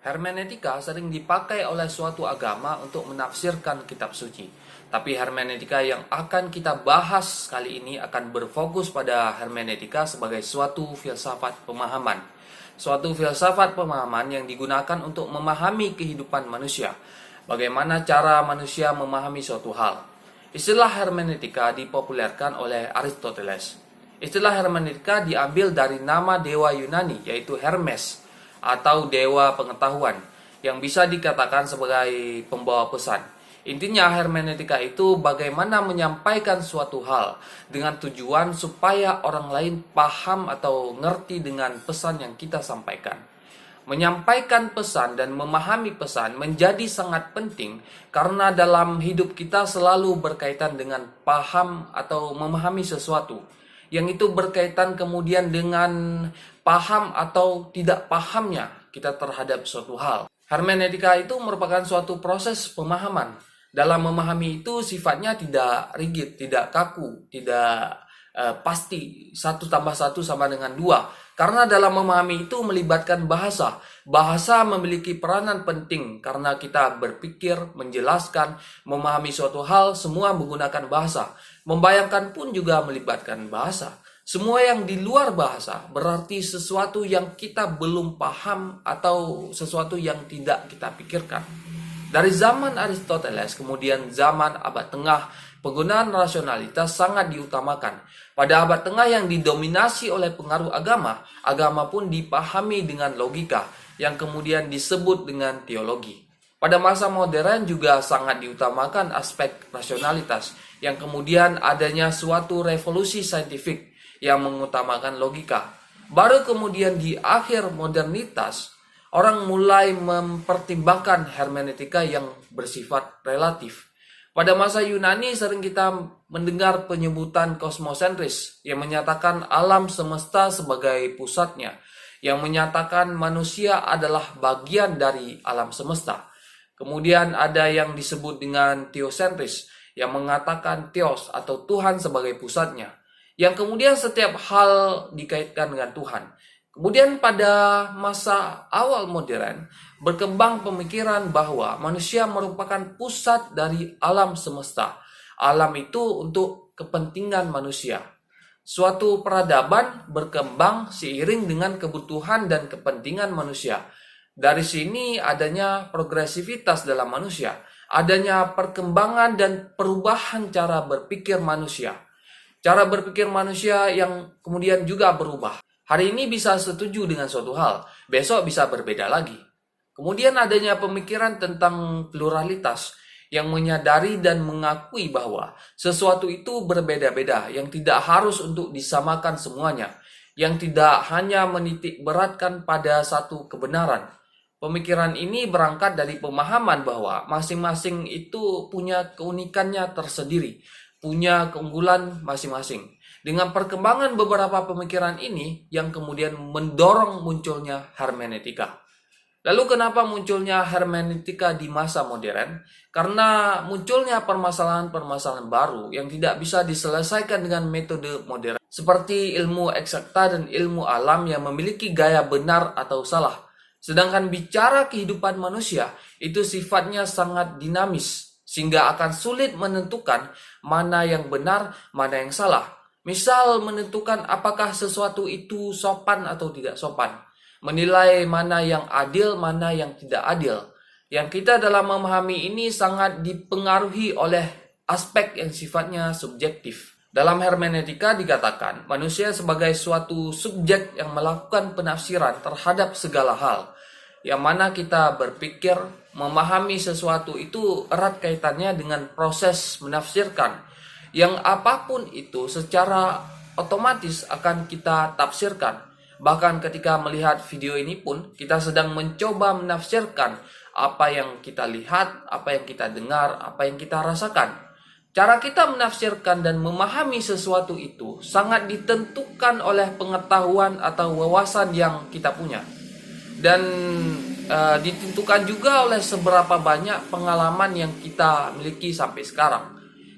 Hermeneutika sering dipakai oleh suatu agama untuk menafsirkan kitab suci. Tapi hermeneutika yang akan kita bahas kali ini akan berfokus pada hermeneutika sebagai suatu filsafat pemahaman. Suatu filsafat pemahaman yang digunakan untuk memahami kehidupan manusia. Bagaimana cara manusia memahami suatu hal. Istilah hermeneutika dipopulerkan oleh Aristoteles. Istilah hermeneutika diambil dari nama dewa Yunani, yaitu Hermes, atau dewa pengetahuan, yang bisa dikatakan sebagai pembawa pesan. Intinya hermeneutika itu bagaimana menyampaikan suatu hal dengan tujuan supaya orang lain paham atau ngerti dengan pesan yang kita sampaikan. Menyampaikan pesan dan memahami pesan menjadi sangat penting karena dalam hidup kita selalu berkaitan dengan paham atau memahami sesuatu. Yang itu berkaitan kemudian dengan paham atau tidak pahamnya kita terhadap suatu hal. Hermeneutika itu merupakan suatu proses pemahaman. Dalam memahami itu sifatnya tidak rigid, tidak kaku, tidak pasti 1+1 sama dengan 2. Karena dalam memahami itu melibatkan bahasa. Bahasa memiliki peranan penting karena kita berpikir, menjelaskan, memahami suatu hal, semua menggunakan bahasa. Membayangkan pun juga melibatkan bahasa. Semua yang di luar bahasa berarti sesuatu yang kita belum paham atau sesuatu yang tidak kita pikirkan. Dari zaman Aristoteles kemudian zaman abad tengah, penggunaan rasionalitas sangat diutamakan. Pada abad tengah yang didominasi oleh pengaruh agama, agama pun dipahami dengan logika yang kemudian disebut dengan teologi. Pada masa modern juga sangat diutamakan aspek rasionalitas, yang kemudian adanya suatu revolusi saintifik yang mengutamakan logika. Baru kemudian di akhir modernitas, orang mulai mempertimbangkan hermeneutika yang bersifat relatif. Pada masa Yunani sering kita mendengar penyebutan kosmosentris yang menyatakan alam semesta sebagai pusatnya, yang menyatakan manusia adalah bagian dari alam semesta. Kemudian ada yang disebut dengan teosentris yang mengatakan Theos atau Tuhan sebagai pusatnya, yang kemudian setiap hal dikaitkan dengan Tuhan. Kemudian pada masa awal modern berkembang pemikiran bahwa manusia merupakan pusat dari alam semesta. Alam itu untuk kepentingan manusia. Suatu peradaban berkembang seiring dengan kebutuhan dan kepentingan manusia. Dari sini adanya progresivitas dalam manusia, adanya perkembangan dan perubahan cara berpikir manusia. Cara berpikir manusia yang kemudian juga berubah. Hari ini bisa setuju dengan suatu hal, besok bisa berbeda lagi. Kemudian adanya pemikiran tentang pluralitas yang menyadari dan mengakui bahwa sesuatu itu berbeda-beda, yang tidak harus untuk disamakan semuanya, yang tidak hanya menitik beratkan pada satu kebenaran. Pemikiran ini berangkat dari pemahaman bahwa masing-masing itu punya keunikannya tersendiri, punya keunggulan masing-masing. Dengan perkembangan beberapa pemikiran ini yang kemudian mendorong munculnya hermeneutika. Lalu kenapa munculnya hermeneutika di masa modern? Karena munculnya permasalahan-permasalahan baru yang tidak bisa diselesaikan dengan metode modern. Seperti ilmu eksakta dan ilmu alam yang memiliki gaya benar atau salah. Sedangkan bicara kehidupan manusia itu sifatnya sangat dinamis, sehingga akan sulit menentukan mana yang benar, mana yang salah. Misal menentukan apakah sesuatu itu sopan atau tidak sopan. Menilai mana yang adil, mana yang tidak adil. Yang kita dalam memahami ini sangat dipengaruhi oleh aspek yang sifatnya subjektif. Dalam hermeneutika dikatakan manusia sebagai suatu subjek yang melakukan penafsiran terhadap segala hal. Yang mana kita berpikir, memahami sesuatu itu erat kaitannya dengan proses menafsirkan. Yang apapun itu secara otomatis akan kita tafsirkan. Bahkan ketika melihat video ini pun kita sedang mencoba menafsirkan apa yang kita lihat, apa yang kita dengar, apa yang kita rasakan. Cara kita menafsirkan dan memahami sesuatu itu sangat ditentukan oleh pengetahuan atau wawasan yang kita punya. Dan ditentukan juga oleh seberapa banyak pengalaman yang kita miliki sampai sekarang.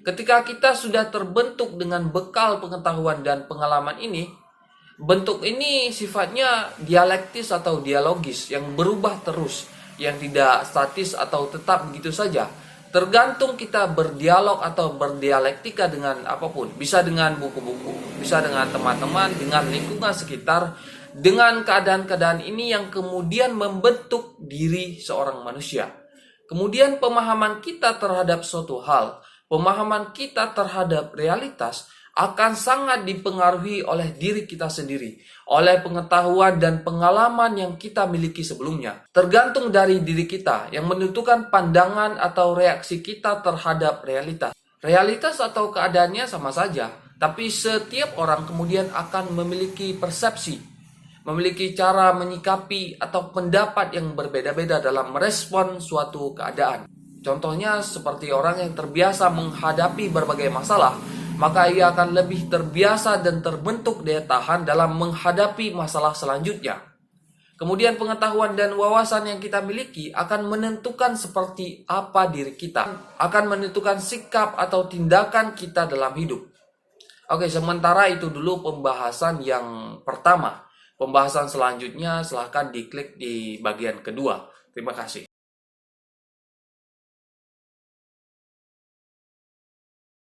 Ketika kita sudah terbentuk dengan bekal pengetahuan dan pengalaman ini, bentuk ini sifatnya dialektis atau dialogis yang berubah terus. yang tidak statis atau tetap begitu saja. Tergantung kita berdialog atau berdialektika dengan apapun. Bisa dengan buku-buku, bisa dengan teman-teman, dengan lingkungan sekitar, dengan keadaan-keadaan ini yang kemudian membentuk diri seorang manusia. Kemudian pemahaman kita terhadap suatu hal, pemahaman kita terhadap realitas akan sangat dipengaruhi oleh diri kita sendiri, oleh pengetahuan dan pengalaman yang kita miliki sebelumnya. Tergantung dari diri kita yang menentukan pandangan atau reaksi kita terhadap realitas. Realitas atau keadaannya sama saja, tapi setiap orang kemudian akan memiliki persepsi, memiliki cara menyikapi atau pendapat yang berbeda-beda dalam merespon suatu keadaan. Contohnya seperti orang yang terbiasa menghadapi berbagai masalah, maka ia akan lebih terbiasa dan terbentuk daya tahan dalam menghadapi masalah selanjutnya. Kemudian pengetahuan dan wawasan yang kita miliki akan menentukan seperti apa diri kita, akan menentukan sikap atau tindakan kita dalam hidup. Oke, sementara itu dulu pembahasan yang pertama. Pembahasan selanjutnya silahkan diklik di bagian kedua. Terima kasih.